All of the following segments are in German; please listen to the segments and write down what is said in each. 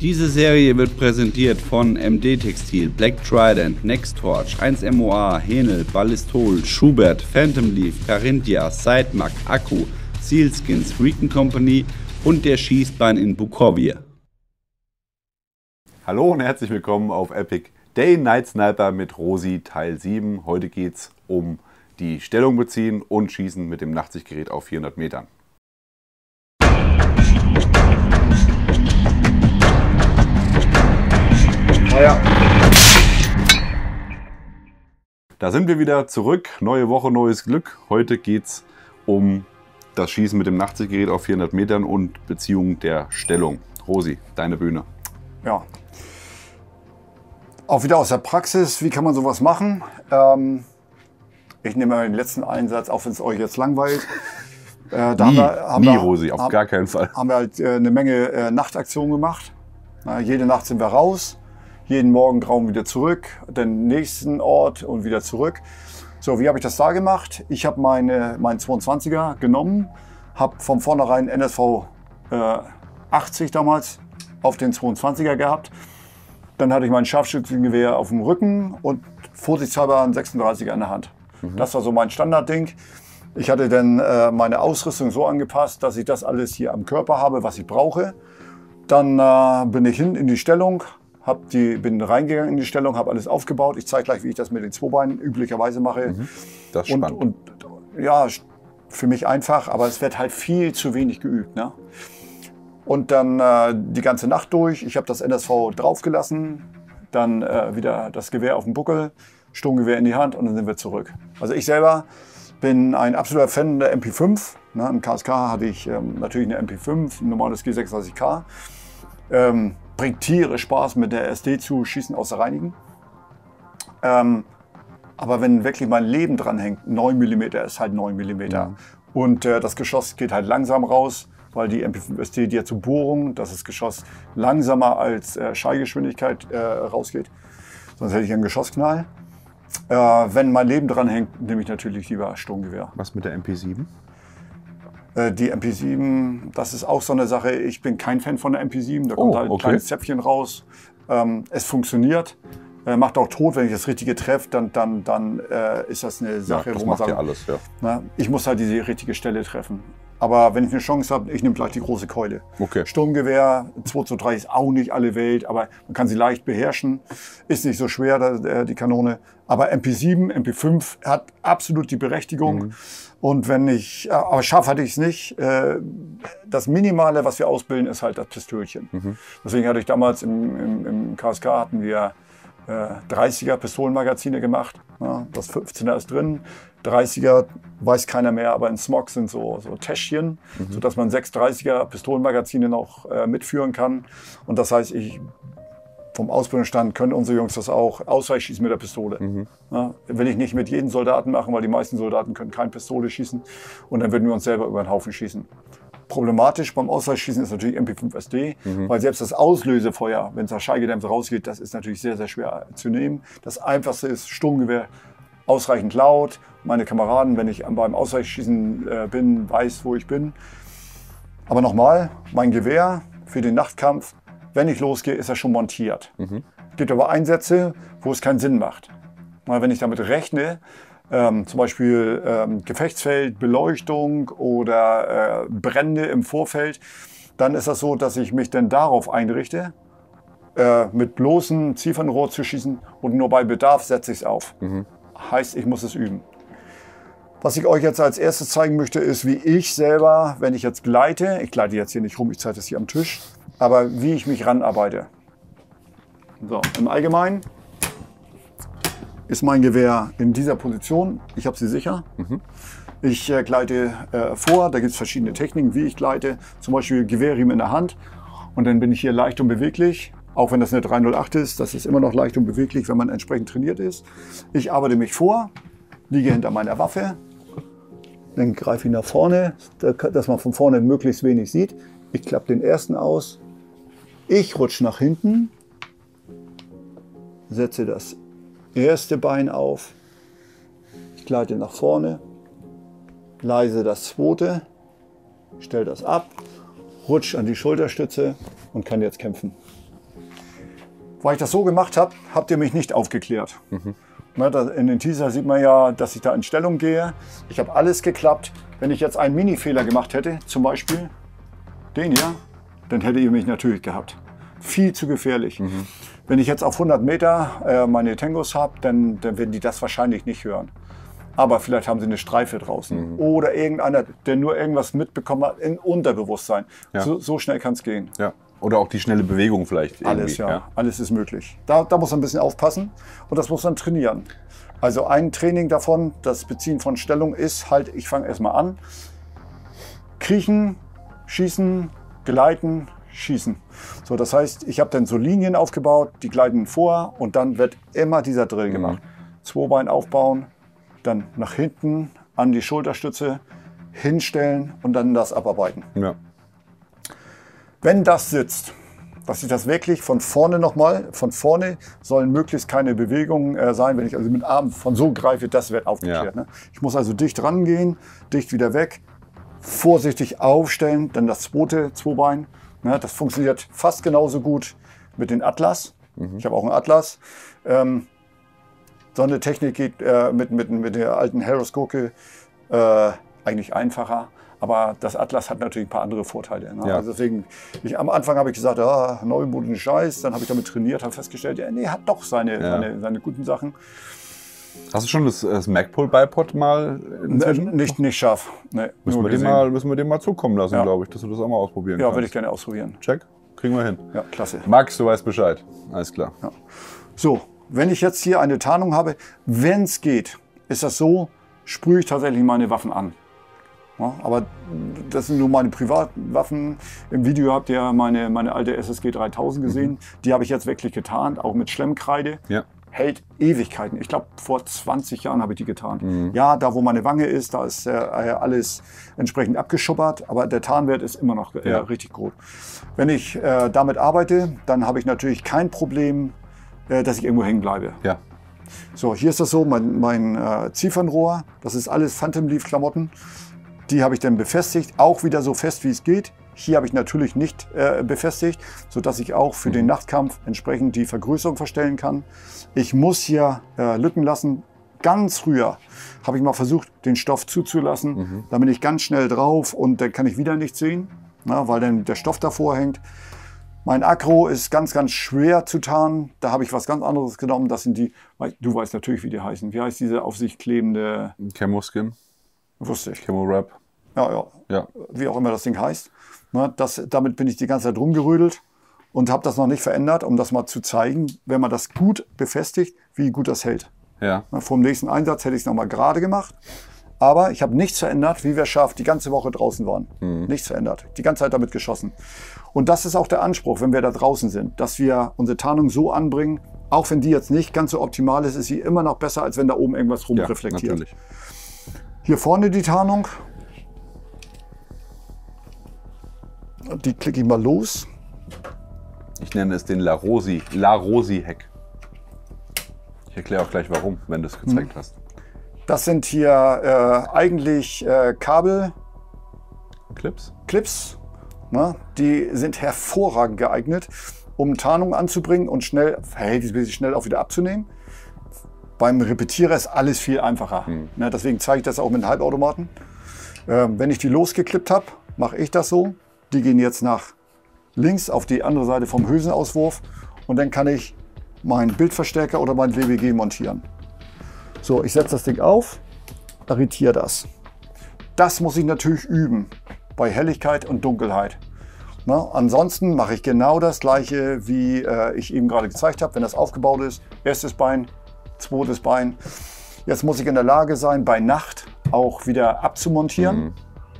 Diese Serie wird präsentiert von MD Textil, Black Trident, Nextorch, 1MOA, Henel, Ballistol, Schubert, Phantom Leaf, Carinthia, Sidemark, Akku, Sealskins, Recon Company und der Schießbein in Bukovje. Hallo und herzlich willkommen auf Epic Day Night Sniper mit Rosi Teil 7. Heute geht es um die Stellung beziehen und Schießen mit dem Nachtsichtgerät auf 400 Metern. Ja. Da sind wir wieder zurück. Neue Woche, neues Glück. Heute geht es um das Schießen mit dem Nachtsichtgerät auf 400 Metern und Beziehung der Stellung. Rosi, deine Bühne. Ja. Auch wieder aus der Praxis. Wie kann man sowas machen? Ich nehme mal den letzten Einsatz, auch wenn es euch jetzt langweilt. Rosi, auf gar keinen Fall. Haben wir halt eine Menge Nachtaktionen gemacht. Jede Nacht sind wir raus. Jeden Morgen grauen wieder zurück, den nächsten Ort und wieder zurück. So, wie habe ich das da gemacht? Ich habe meinen 22er genommen, habe von vornherein NSV 80 damals auf den 22er gehabt. Dann hatte ich mein Scharfschützengewehr auf dem Rücken und vorsichtshalber einen 36er in der Hand. Das war so mein Standardding. Ich hatte dann meine Ausrüstung so angepasst, dass ich das alles hier am Körper habe, was ich brauche. Dann bin ich hin in die Stellung. Bin reingegangen in die Stellung, habe alles aufgebaut. Ich zeige gleich, wie ich das mit den Zweibeinen üblicherweise mache. Das ist spannend. Und ja, für mich einfach, aber es wird halt viel zu wenig geübt. Ne? Und dann die ganze Nacht durch. Ich habe das NSV draufgelassen, dann wieder das Gewehr auf dem Buckel, Sturmgewehr in die Hand und dann sind wir zurück. Also ich selber bin ein absoluter Fan der MP5. Ne? Im KSK hatte ich natürlich eine MP5, ein normales G36K. Bringt tierisch Spaß, mit der SD zu schießen außer Reinigen. Aber wenn wirklich mein Leben dran hängt, 9 mm ist halt 9 mm. Und das Geschoss geht halt langsam raus, weil die MP5 SD, die hat zur Bohrung, dass das Geschoss langsamer als Schallgeschwindigkeit rausgeht. Sonst hätte ich einen Geschossknall. Wenn mein Leben dran hängt, nehme ich natürlich lieber Sturmgewehr. Was mit der MP7? Die MP7, das ist auch so eine Sache. Ich bin kein Fan von der MP7. Da kommt halt ein kleines Zäpfchen raus. Es funktioniert. Macht auch tot, wenn ich das Richtige treffe, dann ist das eine Sache, ja, wo man sagt, ja alles, ja. Na, ich muss halt diese richtige Stelle treffen. Aber wenn ich eine Chance habe, ich nehme gleich die große Keule. Sturmgewehr 223 ist auch nicht alle Welt, aber man kann sie leicht beherrschen. Ist nicht so schwer, die Kanone. Aber MP7, MP5 hat absolut die Berechtigung. Und wenn ich, aber scharf hatte ich es nicht. Das Minimale, was wir ausbilden, ist halt das Pistölchen. Deswegen hatte ich damals im KSK hatten wir 30er Pistolenmagazine gemacht. Ja, das 15er ist drin. 30er weiß keiner mehr, aber in Smog sind so Täschchen, sodass man 6 30er Pistolenmagazine noch mitführen kann. Und das heißt, vom Ausbildungsstand können unsere Jungs das auch, Ausweichschießen mit der Pistole. Ja, will ich nicht mit jedem Soldaten machen, weil die meisten Soldaten können keine Pistole schießen. Und dann würden wir uns selber über den Haufen schießen. Problematisch beim Ausweichschießen ist natürlich MP5 SD, weil selbst das Auslösefeuer, wenn es nach schallgedämmt rausgeht, das ist natürlich sehr, sehr schwer zu nehmen. Das Einfachste ist Sturmgewehr, ausreichend laut. Meine Kameraden, wenn ich beim Ausweichschießen bin, weiß, wo ich bin. Aber nochmal, mein Gewehr für den Nachtkampf, wenn ich losgehe, ist er schon montiert. Es gibt aber Einsätze, wo es keinen Sinn macht. Weil wenn ich damit rechne, zum Beispiel Gefechtsfeld, Beleuchtung oder Brände im Vorfeld, dann ist das so, dass ich mich dann darauf einrichte, mit bloßem Zielfernrohr zu schießen und nur bei Bedarf setze ich es auf. Heißt, ich muss es üben. Was ich euch jetzt als erstes zeigen möchte, ist, wie ich selber, wenn ich jetzt gleite, ich gleite jetzt hier nicht rum, ich zeige das hier am Tisch, aber wie ich mich ranarbeite. So, im Allgemeinen ist mein Gewehr in dieser Position. Ich habe sie sicher. Ich gleite vor, da gibt es verschiedene Techniken, wie ich gleite. Zum Beispiel Gewehrriemen in der Hand und dann bin ich hier leicht und beweglich. Auch wenn das eine 308 ist, das ist immer noch leicht und beweglich, wenn man entsprechend trainiert ist. Ich arbeite mich vor, liege hinter meiner Waffe, dann greife ich nach vorne, dass man von vorne möglichst wenig sieht. Ich klappe den ersten aus, ich rutsche nach hinten, setze das erste Bein auf, ich gleite nach vorne, leise das zweite, stelle das ab, rutsche an die Schulterstütze und kann jetzt kämpfen. Weil ich das so gemacht habe, habt ihr mich nicht aufgeklärt. In den Teaser sieht man ja, dass ich da in Stellung gehe. Ich habe alles geklappt. Wenn ich jetzt einen Mini-Fehler gemacht hätte, zum Beispiel den hier, dann hättet ihr mich natürlich gehabt. Viel zu gefährlich. Wenn ich jetzt auf 100 Meter meine Tangos habe, dann werden die das wahrscheinlich nicht hören. Aber vielleicht haben sie eine Streife draußen. Oder irgendeiner, der nur irgendwas mitbekommen hat, im Unterbewusstsein. Ja. So schnell kann es gehen. Ja. Oder auch die schnelle Bewegung vielleicht. Alles, ja. Alles ist möglich. Da muss man ein bisschen aufpassen und das muss man trainieren. Also ein Training davon, das Beziehen von Stellung ist halt, ich fange erstmal an. Kriechen, schießen, gleiten, schießen. So, das heißt, ich habe dann so Linien aufgebaut, die gleiten vor und dann wird immer dieser Drill gemacht. 2 Bein aufbauen, dann nach hinten an die Schulterstütze hinstellen und dann das abarbeiten. Ja. Wenn das sitzt, dass ich das wirklich von vorne nochmal, von vorne sollen möglichst keine Bewegungen sein, wenn ich also mit dem Arm von so greife, das wird aufgeklärt. Ne? Ich muss also dicht rangehen, dicht wieder weg, vorsichtig aufstellen, dann das zweite Zweibein. Ne? Das funktioniert fast genauso gut mit den Atlas. Ich habe auch einen Atlas. So eine Technik geht mit der alten Harris-Gurke eigentlich einfacher. Aber das Atlas hat natürlich ein paar andere Vorteile. Ne? Ja. Also deswegen, am Anfang habe ich gesagt, neumodischen Scheiß. Dann habe ich damit trainiert, habe festgestellt, ja, nee, hat doch seine guten Sachen. Hast du schon das Magpul-Bipod mal inzwischen? Nicht scharf. Nee, müssen wir dem mal zukommen lassen, glaube ich, dass du das auch mal ausprobieren kannst. Ja, würde ich gerne ausprobieren. Check, kriegen wir hin. Ja, klasse. Max, du weißt Bescheid. Alles klar. Ja. So, wenn ich jetzt hier eine Tarnung habe, wenn es geht, ist das so, sprühe ich tatsächlich meine Waffen an. Ja, aber das sind nur meine Privatwaffen. Im Video habt ihr meine alte SSG 3000 gesehen. Die habe ich jetzt wirklich getarnt, auch mit Schlemmkreide. Ja. Hält Ewigkeiten. Ich glaube, vor 20 Jahren habe ich die getarnt. Ja, da wo meine Wange ist, da ist alles entsprechend abgeschuppert, aber der Tarnwert ist immer noch richtig gut. Wenn ich damit arbeite, dann habe ich natürlich kein Problem, dass ich irgendwo hängen bleibe. Ja. So, hier ist das so, mein Ziefernrohr, das ist alles Phantom Leaf Klamotten. Die habe ich dann befestigt, auch wieder so fest wie es geht. Hier habe ich natürlich nicht befestigt, sodass ich auch für den Nachtkampf entsprechend die Vergrößerung verstellen kann. Ich muss hier Lücken lassen. Ganz früher habe ich mal versucht, den Stoff zuzulassen. Da bin ich ganz schnell drauf und dann kann ich wieder nichts sehen, weil dann der Stoff davor hängt. Mein Akro ist ganz, ganz schwer zu tarnen. Da habe ich was ganz anderes genommen. Das sind die, du weißt natürlich, wie die heißen. Wie heißt diese auf sich klebende? Camo-Skin. Wusste ich. Camo-Wrap. Ja. Wie auch immer das Ding heißt. Damit bin ich die ganze Zeit rumgerödelt und habe das noch nicht verändert, um das mal zu zeigen, wenn man das gut befestigt, wie gut das hält. Ja. Vom nächsten Einsatz hätte ich es nochmal gerade gemacht. Aber ich habe nichts verändert, wie wir scharf die ganze Woche draußen waren. Nichts verändert. Die ganze Zeit damit geschossen. Und das ist auch der Anspruch, wenn wir da draußen sind, dass wir unsere Tarnung so anbringen, auch wenn die jetzt nicht ganz so optimal ist, ist sie immer noch besser, als wenn da oben irgendwas rumreflektiert. Natürlich. Hier vorne die Tarnung. Die klicke ich mal los. Ich nenne es den La Rosi-Hack. Ich erkläre auch gleich warum, wenn du es gezeigt hast. Das sind hier eigentlich Kabel. Clips. Ne? Die sind hervorragend geeignet, um Tarnung anzubringen und verhältnismäßig schnell auch wieder abzunehmen. Beim Repetierer ist alles viel einfacher. Ne? Deswegen zeige ich das auch mit einem Halbautomaten. Wenn ich die losgeklippt habe, mache ich das so. Die gehen jetzt nach links auf die andere Seite vom Hülsenauswurf und dann kann ich meinen Bildverstärker oder mein WBG montieren. So, ich setze das Ding auf, arretiere das. Das muss ich natürlich üben bei Helligkeit und Dunkelheit. Na, ansonsten mache ich genau das gleiche, wie ich eben gerade gezeigt habe, wenn das aufgebaut ist. Erstes Bein, zweites Bein. Jetzt muss ich in der Lage sein, bei Nacht auch wieder abzumontieren.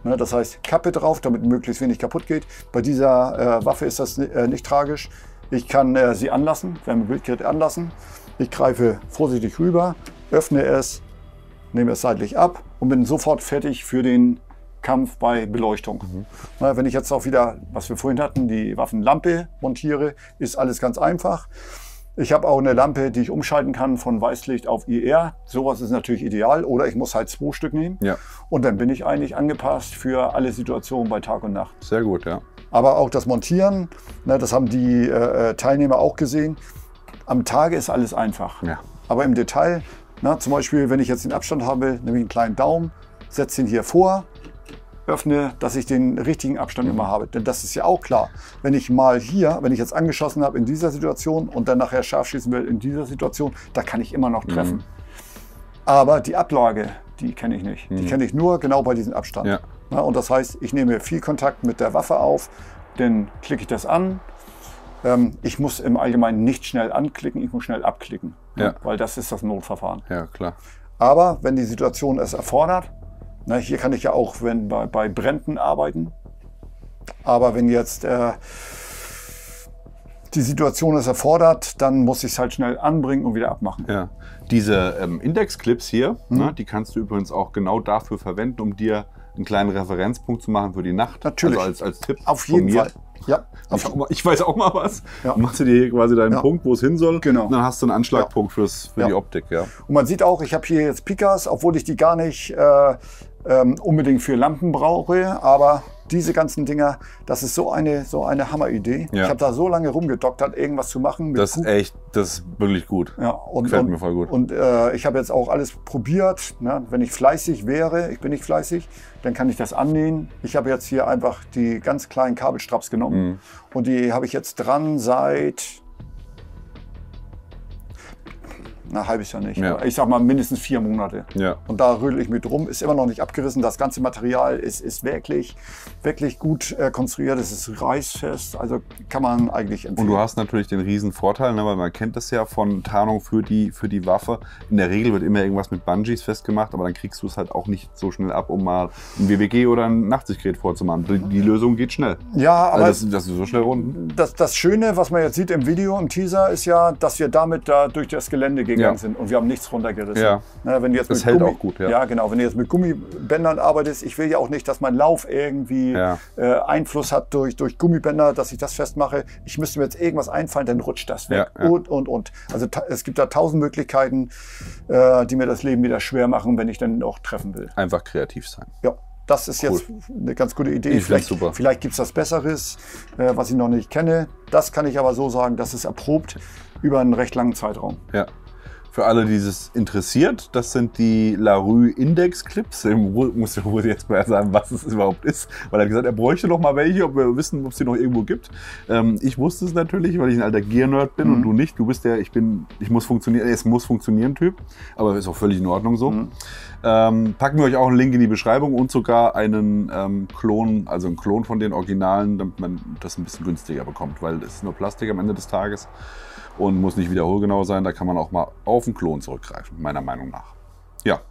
Ne, das heißt, Kappe drauf, damit möglichst wenig kaputt geht. Bei dieser Waffe ist das nicht tragisch. Ich kann sie anlassen, Wärmebildgerät anlassen. Ich greife vorsichtig rüber, öffne es, nehme es seitlich ab und bin sofort fertig für den Kampf bei Beleuchtung. Na, wenn ich jetzt auch wieder, was wir vorhin hatten, die Waffenlampe montiere, ist alles ganz einfach. Ich habe auch eine Lampe, die ich umschalten kann von Weißlicht auf IR. Sowas ist natürlich ideal. Oder ich muss halt 2 Stück nehmen. Ja. Und dann bin ich eigentlich angepasst für alle Situationen bei Tag und Nacht. Sehr gut, ja. Aber auch das Montieren, ne, das haben die Teilnehmer auch gesehen. Am Tage ist alles einfach. Ja. Aber im Detail, na, zum Beispiel, wenn ich jetzt den Abstand habe, nehme ich einen kleinen Daumen, setze ihn hier vor, öffne, dass ich den richtigen Abstand immer habe. Denn das ist ja auch klar. Wenn ich mal hier, wenn ich jetzt angeschossen habe in dieser Situation und dann nachher scharf schießen will in dieser Situation, da kann ich immer noch treffen. Aber die Ablage, die kenne ich nicht. Die kenne ich nur genau bei diesem Abstand. Ja. Na, und das heißt, ich nehme viel Kontakt mit der Waffe auf, dann klicke ich das an. Ich muss im Allgemeinen nicht schnell anklicken, ich muss schnell abklicken. Ja. Weil das ist das Notverfahren. Ja, klar. Aber wenn die Situation es erfordert, na, hier kann ich ja auch bei Bränden arbeiten. Aber wenn jetzt die Situation es erfordert, dann muss ich es halt schnell anbringen und wieder abmachen. Ja. Diese Index-Clips hier, ne, die kannst du übrigens auch genau dafür verwenden, um dir einen kleinen Referenzpunkt zu machen für die Nacht. Natürlich. Also als Tipp. Auf jeden Fall. Ja. Ich weiß auch mal was. Ja. Machst du dir hier quasi deinen Punkt, wo es hin soll. Genau. Und dann hast du einen Anschlagpunkt für die Optik. Ja. Und man sieht auch, ich habe hier jetzt Pikas, obwohl ich die gar nicht unbedingt für Lampen brauche, aber diese ganzen Dinger, das ist so eine Hammeridee. Ja. Ich habe da so lange rumgedoktert, irgendwas zu machen. Das ist wirklich gut. Ja, gefällt mir voll gut. Und ich habe jetzt auch alles probiert. Ne? Wenn ich fleißig wäre, ich bin nicht fleißig, dann kann ich das annähen. Ich habe jetzt hier einfach die ganz kleinen Kabelstraps genommen und die habe ich jetzt dran seit ein halbes Jahr nicht. Ja. Ich sag mal mindestens 4 Monate. Ja. Und da rödel ich mit rum. Ist immer noch nicht abgerissen. Das ganze Material ist wirklich gut konstruiert. Es ist reißfest. Also kann man eigentlich empfehlen. Und du hast natürlich den riesen Vorteil, ne, weil man kennt das ja von Tarnung für die Waffe. In der Regel wird immer irgendwas mit Bungees festgemacht, aber dann kriegst du es halt auch nicht so schnell ab, um mal ein WWG oder ein Nachtsichtgerät vorzumachen. Die Lösung geht schnell. Ja, aber also das ist so schnell rund. Das Schöne, was man jetzt sieht im Video, im Teaser, ist ja, dass wir damit da durch das Gelände gegangen sind und wir haben nichts runtergerissen. Ja. Na, wenn du jetzt das hält auch gut. Ja. Ja, genau. Wenn du jetzt mit Gummibändern arbeitest, ich will ja auch nicht, dass mein Lauf irgendwie Einfluss hat durch Gummibänder, dass ich das festmache. Ich müsste mir jetzt irgendwas einfallen, dann rutscht das weg. Ja. Und. Also es gibt da 1000 Möglichkeiten, die mir das Leben wieder schwer machen, wenn ich dann auch treffen will. Einfach kreativ sein. Ja. Das ist jetzt eine ganz gute Idee. Vielleicht gibt es was Besseres, was ich noch nicht kenne. Das kann ich aber so sagen, das ist erprobt über einen recht langen Zeitraum. Ja. Für alle, die es interessiert, das sind die LaRue Index Clips. Ich muss der Rudi jetzt mal sagen, was es überhaupt ist. Weil er hat gesagt, er bräuchte noch mal welche, ob wir wissen, ob es die noch irgendwo gibt. Ich wusste es natürlich, weil ich ein alter Gear-Nerd bin und du nicht. Du bist der, es muss funktionieren Typ. Aber ist auch völlig in Ordnung so. Packen wir euch auch einen Link in die Beschreibung und sogar einen Klon, also einen Klon von den Originalen, damit man das ein bisschen günstiger bekommt. Weil es ist nur Plastik am Ende des Tages. Und muss nicht wiederholgenau sein, da kann man auch mal auf den Klon zurückgreifen, meiner Meinung nach. Ja,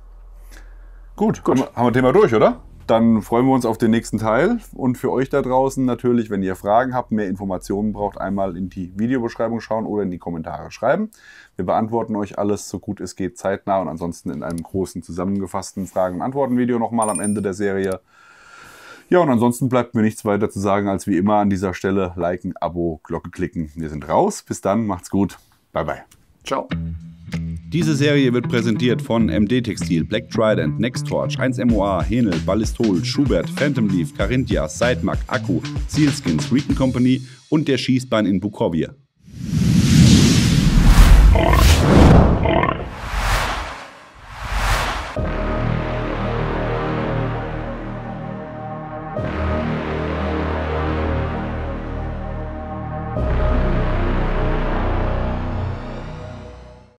gut. Haben wir Thema durch, oder? Dann freuen wir uns auf den nächsten Teil. Und für euch da draußen natürlich, wenn ihr Fragen habt, mehr Informationen braucht, einmal in die Videobeschreibung schauen oder in die Kommentare schreiben. Wir beantworten euch alles so gut es geht zeitnah und ansonsten in einem großen zusammengefassten Fragen- und Antworten-Video nochmal am Ende der Serie. Ja, und ansonsten bleibt mir nichts weiter zu sagen, als wie immer an dieser Stelle liken, Abo, Glocke klicken. Wir sind raus. Bis dann, macht's gut. Bye, bye. Ciao. Diese Serie wird präsentiert von MD Textil, Black Trident, Nextorch, 1MOA, Henel, Ballistol, Schubert, Phantom Leaf, Carinthia, Sidemark, Akku, Sealskins, Recon Company und der Schießbahn in Bukovia.